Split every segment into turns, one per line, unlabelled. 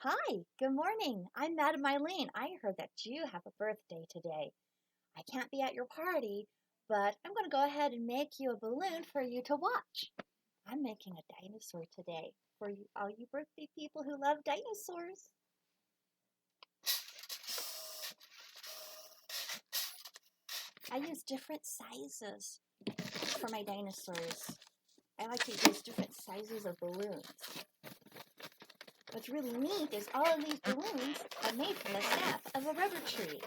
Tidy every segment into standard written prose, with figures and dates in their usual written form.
Hi, good morning. I'm Madameileen. I heard that you have a birthday today. I can't be at your party, but I'm going to go ahead and make you a balloon for you to watch. I'm making a dinosaur today for you, all you birthday people who love dinosaurs. I use different sizes for my dinosaurs. I like to use different sizes of balloons. What's really neat is all of these balloons are made from the sap of a rubber tree.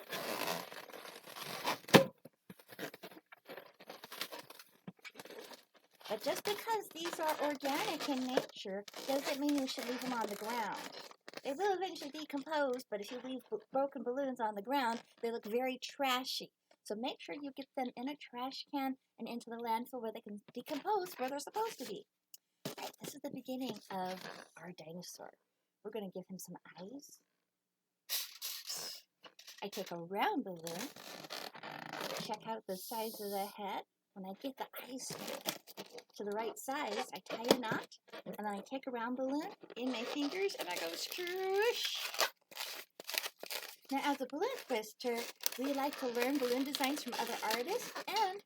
But just because these are organic in nature doesn't mean you should leave them on the ground. They will eventually decompose, but if you leave broken balloons on the ground, they look very trashy. So make sure you get them in a trash can and into the landfill where they can decompose where they're supposed to be. All right, this is the beginning of our dinosaur. We're going to give him some eyes. I take a round balloon, check out the size of the head. When I get the eyes to the right size, I tie a knot, and then I take a round balloon in my fingers, and I go scroosh. Now, as a balloon twister, we like to learn balloon designs from other artists and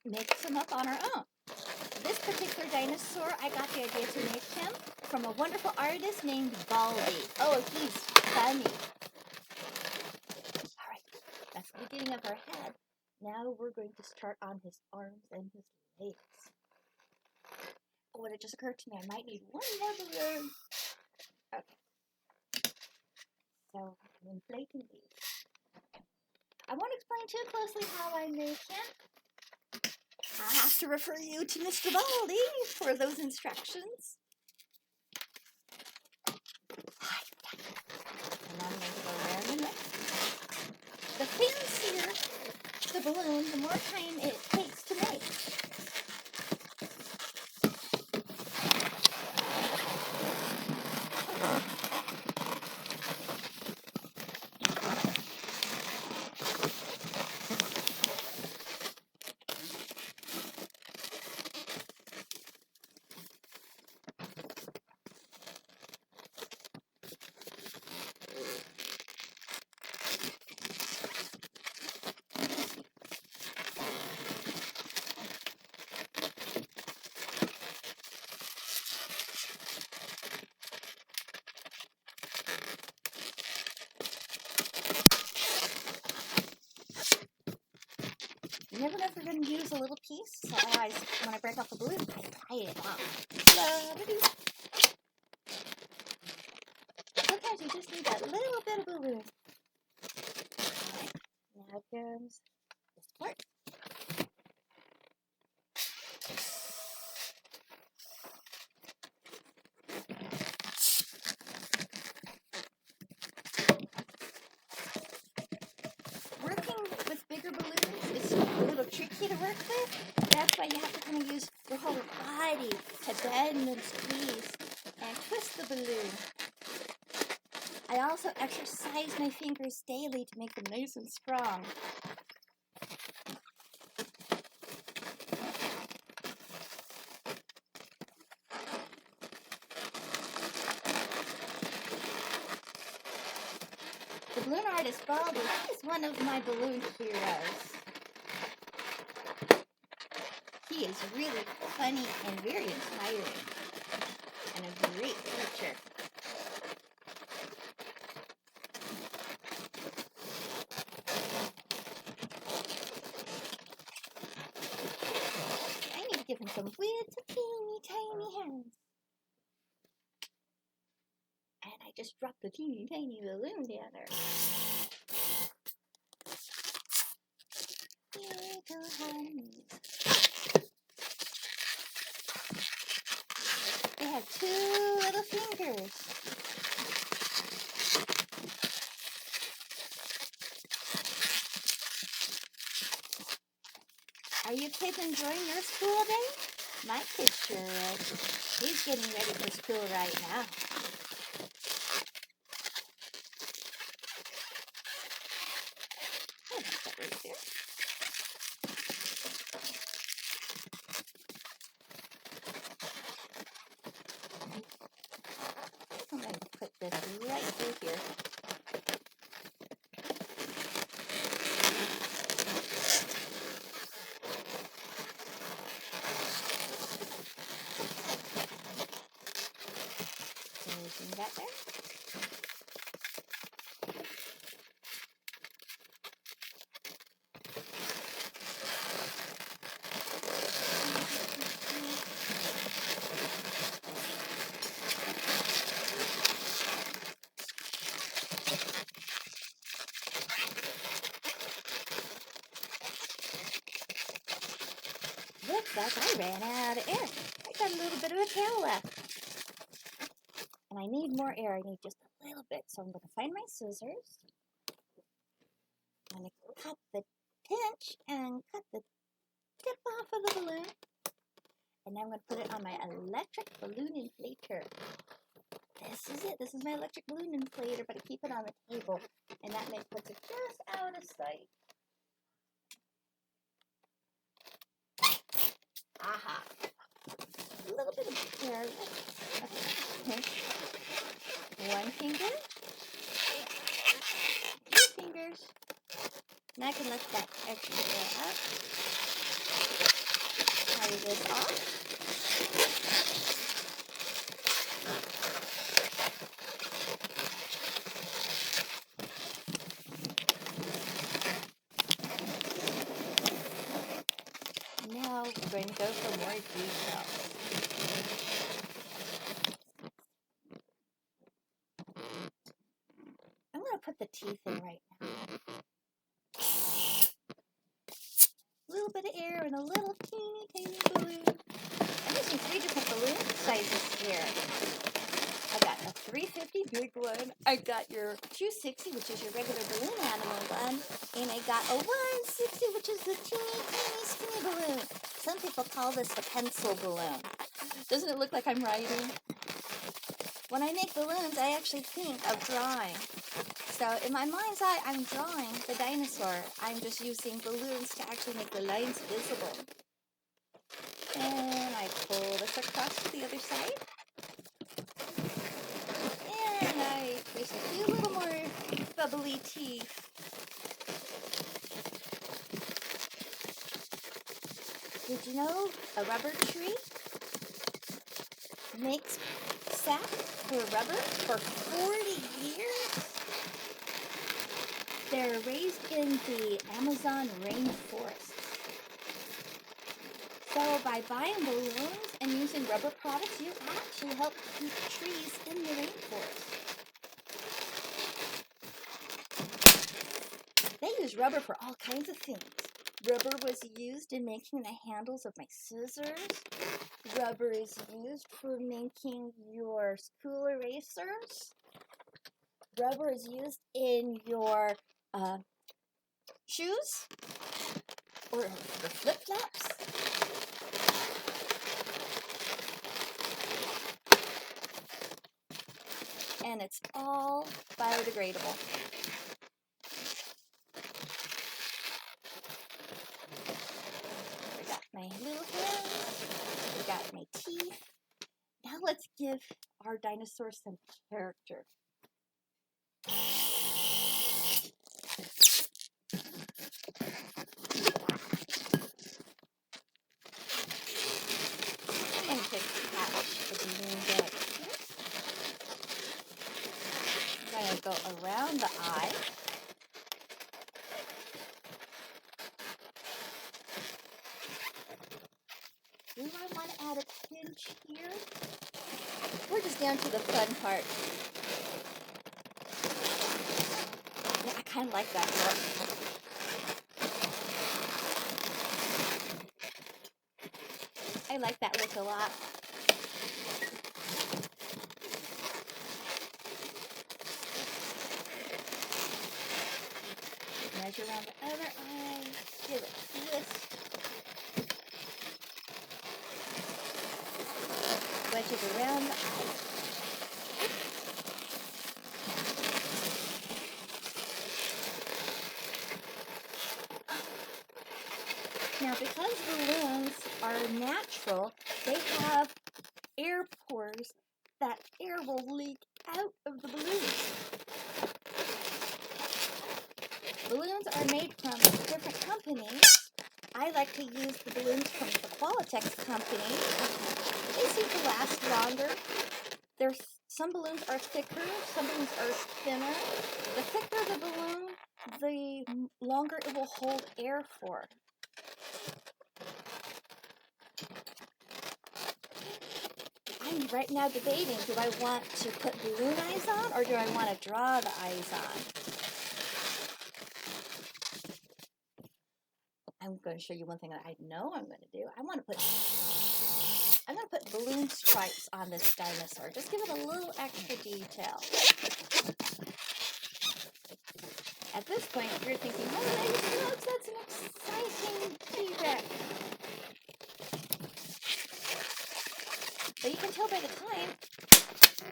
make some up on our own. This particular dinosaur, I got the idea to make him from a wonderful artist named Baldy. Oh, he's funny. All right, that's the beginning of our head. Now we're going to start on his arms and his legs. Oh, and it just occurred to me, I might need one more balloon. Okay. So, I'm inflating these. I won't explain too closely how I make him. I have to refer you to Mr. Baldy for those instructions. And I'm going to go around and around. The fancier the balloon, the more time it takes to make. You never know if you're going to use a little piece, so otherwise, when I break off the balloon, I tie it off. Sometimes you just need that little bit of balloon. Alright, now comes this part. Working with bigger balloons is a little tricky to work with. That's why you have to kind of use your whole body to bend and squeeze and twist the balloon. I also exercise my fingers daily to make them nice and strong. The balloon artist Baldy is one of my balloon heroes. He is really funny and very inspiring, and a great teacher. I need to give him some little teeny tiny hands. And I just dropped the teeny tiny balloon down there. Little hands. They have two little fingers. Are you kids enjoying your school day? My kid sure is. He's getting ready for school right now. I'll put that right there. I'm going to put this this right through here. Bring that there. Looks like I ran out of air. I got a little bit of a tail left. And I need more air. I need just a little bit. So I'm going to find my scissors. I'm going to cut the pinch and cut the tip off of the balloon. And now I'm going to put it on my electric balloon inflator. This is it. This is my electric balloon inflator, but I keep it on the table. And that puts it just out of sight. Aha. A little bit of air. Okay. One finger. 2 fingers. Now I can lift that extra air up. Tie this off. Now we're going to go for more details. I'm going to put the teeth in right now. A little bit of air and a little teeny balloon. I'm using 3 different balloon sizes here. I got a 350 big one. I got your 260, which is your regular balloon animal one. And I got a 160, which is the teeny skinny balloon. Some people call this the pencil balloon. Doesn't it look like I'm writing? When I make balloons, I actually think of drawing. So in my mind's eye, I'm drawing the dinosaur. I'm just using balloons to actually make the lines visible. And I pull this across to the other side. And I twist a few little more bubbly teeth. Did you know a rubber tree makes sap for rubber for 40 years? They're raised in the Amazon rainforest. So by buying balloons and using rubber products, you actually help keep trees in the rainforest. They use rubber for all kinds of things. Rubber was used in making the handles of my scissors. Rubber is used for making your school erasers. Rubber is used in your shoes or your flip-flops. And it's all biodegradable. We got my little hands. We got my teeth. Now let's give our dinosaur some character. I'm going to attach the balloon back here. I'm going to go around the eye. Do I want to add a pinch here? We're just down to the fun part. Yeah, I kind of like that look. I like that look a lot. Measure around the other eye. Give it a twist. Wedge it around the eye. Now, because balloons are natural, they have air pores. That air will leak out of the balloons. Balloons are made from different companies. I like to use the balloons from the Qualitex company. They seem to last longer. Some balloons are thicker, some balloons are thinner. The thicker the balloon, the longer it will hold air for. I'm right now debating, do I want to put balloon eyes on or do I want to draw the eyes on? I'm going to show you one thing that I know I'm going to do. I'm going to put balloon stripes on this dinosaur. Just give it a little extra detail. At this point, you're thinking, oh, nice, that's an exciting T-Rex. But you can tell by the time,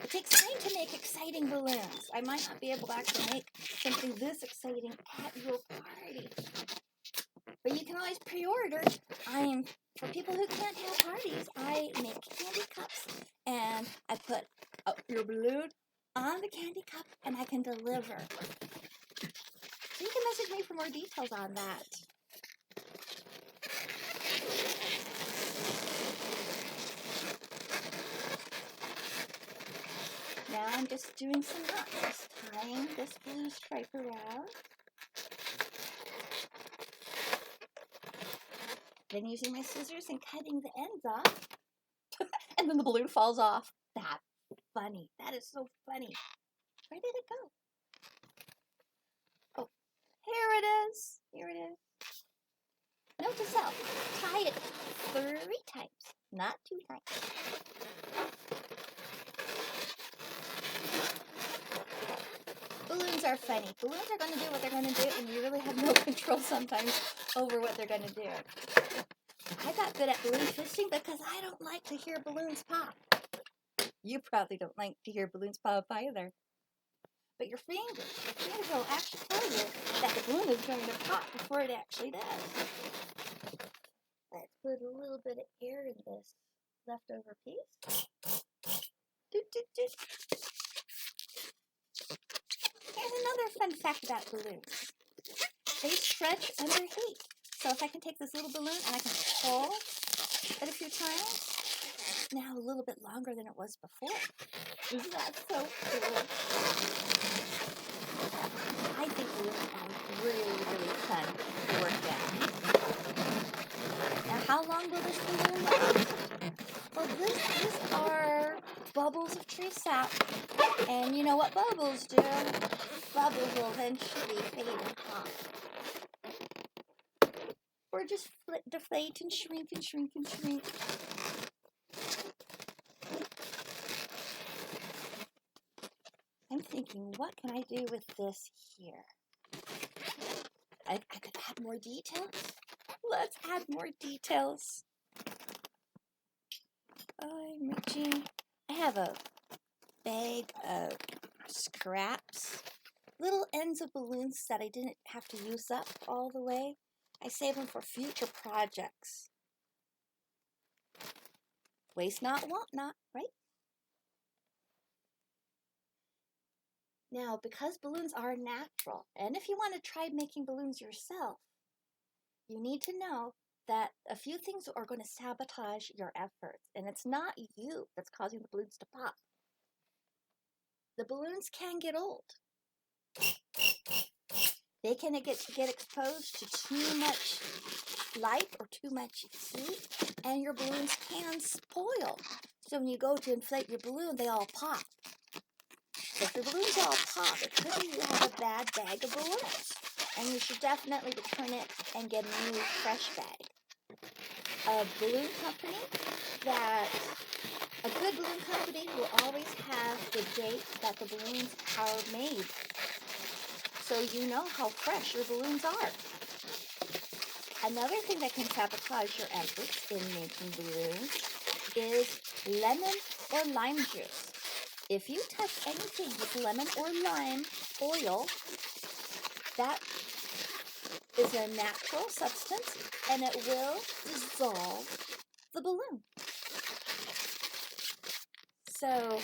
it takes time to make exciting balloons. I might not be able to actually make something this exciting at your party. But you can always pre-order. For people who can't have parties, I make candy cups and I put your balloon on the candy cup and I can deliver. So you can message me for more details on that. Now I'm just doing some knots, just tying this blue stripe around. Then using my scissors and cutting the ends off. And then the balloon falls off. That's funny. That is so funny. Where did it go? Oh, here it is. Here it is. Note to self, tie it 3 times, not 2 times. Balloons are funny. Balloons are going to do what they're going to do, and you really have no control sometimes over what they're going to do. I got good at balloon fishing because I don't like to hear balloons pop. You probably don't like to hear balloons pop either. But your fingers will actually tell you that the balloon is going to pop before it actually does. Let's put a little bit of air in this leftover piece. Here's another fun fact about balloons. They stretch under heat. So if I can take this little balloon and I can pull it a few times, it's now a little bit longer than it was before. Isn't that so cool? I think balloons are really, really fun to work at. Now, how long will this balloon last? Well, these are bubbles of tree sap. And you know what bubbles do? Bubbles will eventually fade and pop. Or just deflate and shrink and shrink and shrink. I'm thinking, what can I do with this here? I could add more details. Let's add more details. I'm reaching. I have a bag of scraps. Little ends of balloons that I didn't have to use up all the way. I save them for future projects. Waste not, want not, right? Now, because balloons are natural, and if you want to try making balloons yourself, you need to know that a few things are going to sabotage your efforts, and it's not you that's causing the balloons to pop. The balloons can get old. They can get exposed to too much light or too much heat, and your balloons can spoil. So when you go to inflate your balloon, they all pop. So if your balloons all pop, it could be you have a bad bag of balloons, and you should definitely return it and get a new fresh bag. A good balloon company will always have the date that the balloons are made, so you know how fresh your balloons are. Another thing that can sabotage your efforts in making balloons is lemon or lime juice. If you touch anything with lemon or lime oil, that is a natural substance and it will dissolve the balloon. So,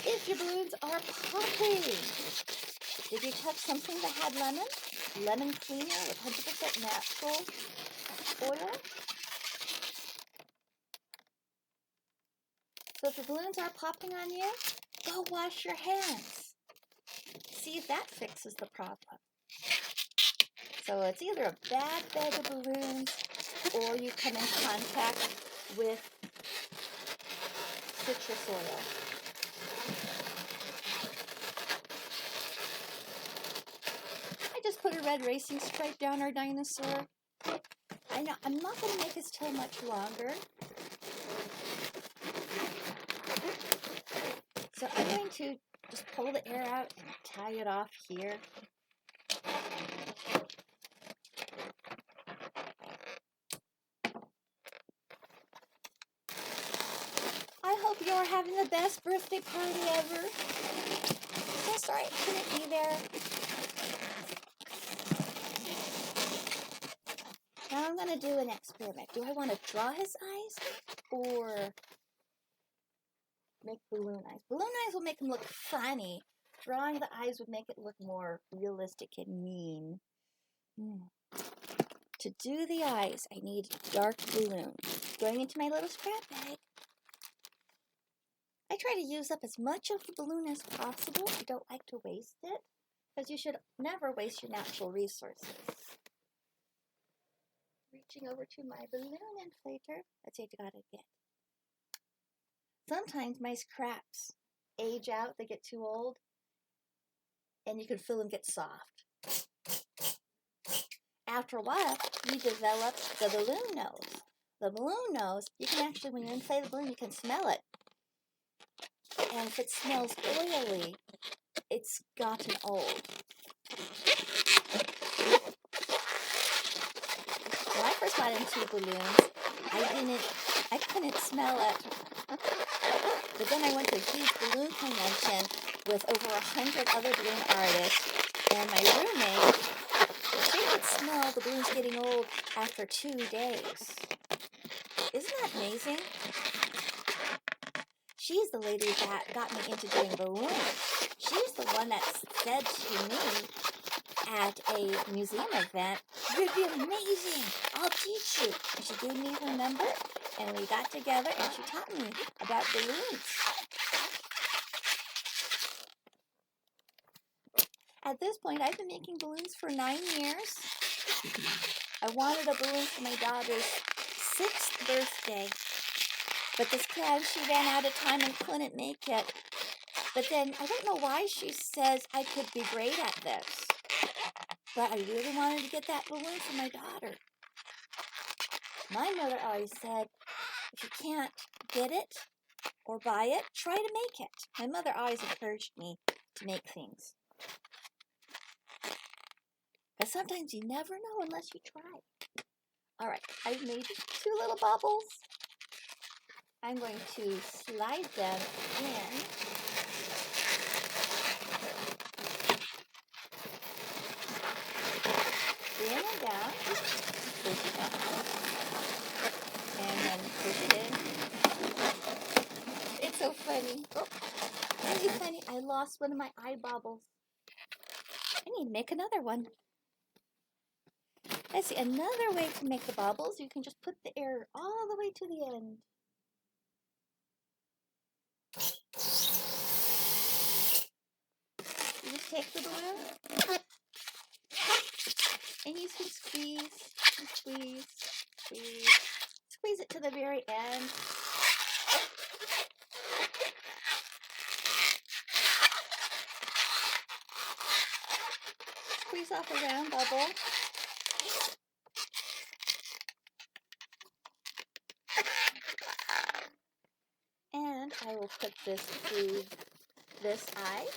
if your balloons are popping, did you touch something that had lemon? Lemon cleaner with 100% natural oil? So if the balloons are popping on you, go wash your hands. See if that fixes the problem. So it's either a bad bed of balloons or you come in contact with citrus oil. I just put a red racing stripe down our Dinosaur. I know I'm not going to make his tail much longer. So I'm going to just pull the air out and tie it off here. I hope you're having the best birthday party ever. So sorry I couldn't be there. Now I'm going to do an experiment. Do I want to draw his eyes or make balloon eyes? Balloon eyes will make him look funny. Drawing the eyes would make it look more realistic and mean. To do the eyes, I need dark balloon. Going into my little scrap bag. I try to use up as much of the balloon as possible. I don't like to waste it, because you should never waste your natural resources. Reaching over to my balloon inflator. Let's see if I got it again. Sometimes my scraps age out, they get too old, and you can feel them get soft. After a while, you develop the balloon nose. The balloon nose, you can actually, when you inflate the balloon, you can smell it. And if it smells oily, it's gotten old. When I first got into balloons, I couldn't smell it. But then I went to a huge balloon convention with over 100 other balloon artists, and my roommate, she could smell the balloons getting old after 2 days. Isn't that amazing? She's the lady that got me into doing balloons. She's the one that said to me at a museum event, "You're doing amazing, I'll teach you." And she gave me her number, and we got together, and she taught me about balloons. At this point, I've been making balloons for 9 years. I wanted a balloon for my daughter's 6th birthday, but this kid, she ran out of time and couldn't make it. But then, I don't know why she says I could be great at this, but I really wanted to get that balloon for my daughter. My mother always said, if you can't get it or buy it, try to make it. My mother always encouraged me to make things. But sometimes you never know unless you try. All right, I've made 2 little bubbles. I'm going to slide them in. In and down. Push it down. And then push it in. It's so funny. Oh, really funny. I lost one of my eye bubbles. I need to make another one. Let's see, another way to make the bubbles, you can just put the air all the way to the end. You just take the balloon, and you can squeeze, and squeeze, squeeze. Squeeze it to the very end. Squeeze off a round bubble. And I will put this through this eye.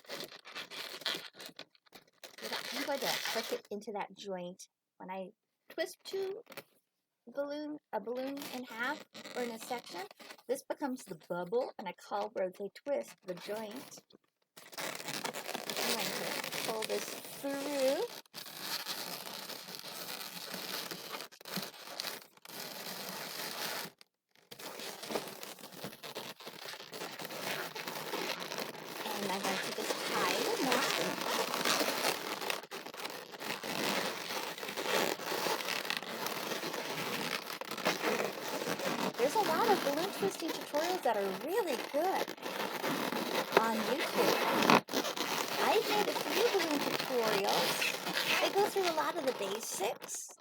I'm going to push it into that joint. When I twist a balloon in half or in a section, this becomes the bubble, and I call where they twist the joint. I'm going to pull this through. And I'm going to just tie the knot. There's a lot of balloon twisting tutorials that are really good on YouTube. I've made a few balloon tutorials. They go through a lot of the basics.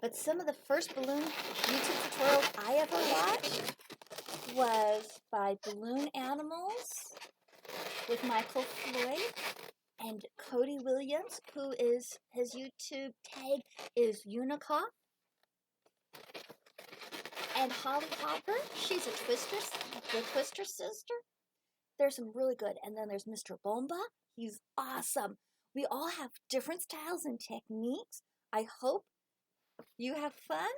But some of the first balloon YouTube tutorials I ever watched was by Balloon Animals with Michael Floyd and Cody Williams, who is, his YouTube tag is Unicoff. And Holly Hopper, she's the Twister sister. There's some really good. And then there's Mr. Bomba. He's awesome. We all have different styles and techniques. I hope you have fun.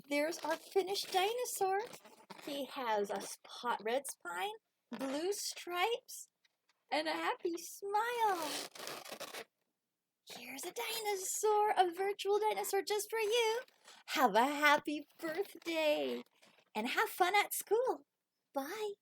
There's our finished dinosaur. He has a red spine, blue stripes, and a happy smile. Here's a dinosaur, a virtual dinosaur just for you. Have a happy birthday and have fun at school. Bye.